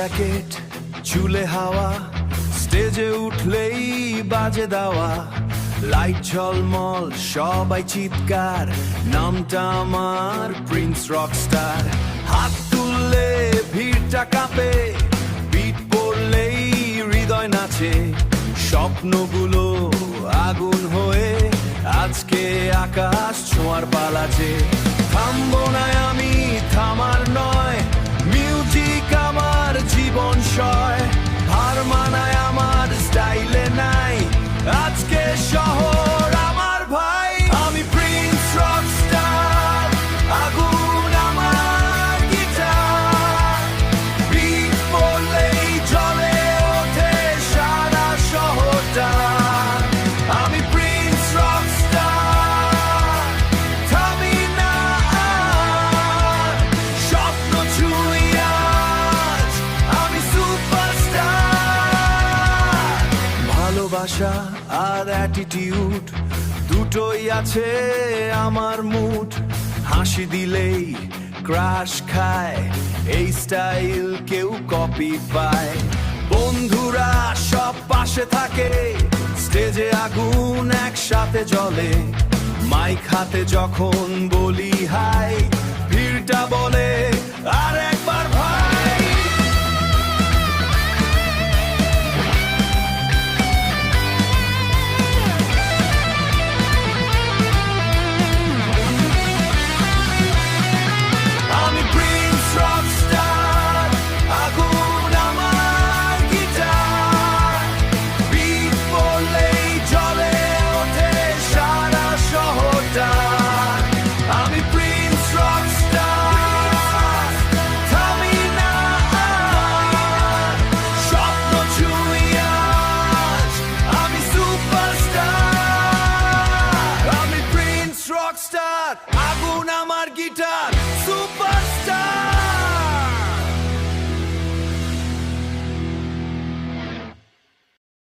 Jacket চুলে হাওয়া, স্টেজে উঠলেই বাজে দাওয়া, লাইট ঝলমল সবাই চিৎকার, নামটা আমার প্রিন্স রকস্টার। হাত তুললে ভিড়টা কাঁপে, বিট পড়লেই হৃদয় নাচে, স্বপ্নগুলো আগুন হয়ে আজকে আকাশ ছোঁয়ার পালাচে। থামবো না আমি, থামার নয়, মিউজিক আমার জীবন সয়, হার মানায় আমার স্টাইলে নাই, আজকে শহর আমার ভাই। আমি প্রিন্স রকস্টার, আগুন আমার গিটার, বিট পড়লেই জ্বলে ওঠে সারা শহরটা। আমি প্রিন্স রকস্টার, থামি না আর, স্বপ্ন ছুঁই আজ, আমি সুপারস্টার। ভালোবাসা আর অ্যাটিটিউড দুটোই আছে আমার মুড, হাসি দিলেই ক্রাশ খায়, এই স্টাইল কেউ কপি পায়। বন্ধুরা সব পাশে থাকে, স্টেজে আগুন একসাথে জ্বলে, মাইক হাতে যখন বলি হাই, ভিড়টা বলে আর একবার ভাই। আমি প্রিন্স রকস্টার, আগুন আমার গিটার, বিট পড়লেই জ্বলে ওঠে সারা শহরটা। আমি প্রিন্স রকস্টার, থামি না আর, স্বপ্ন ছুঁই আজ, আমি সুপারস্টার। আমি প্রিন্স রকস্টার, আগুন আমার গিটার।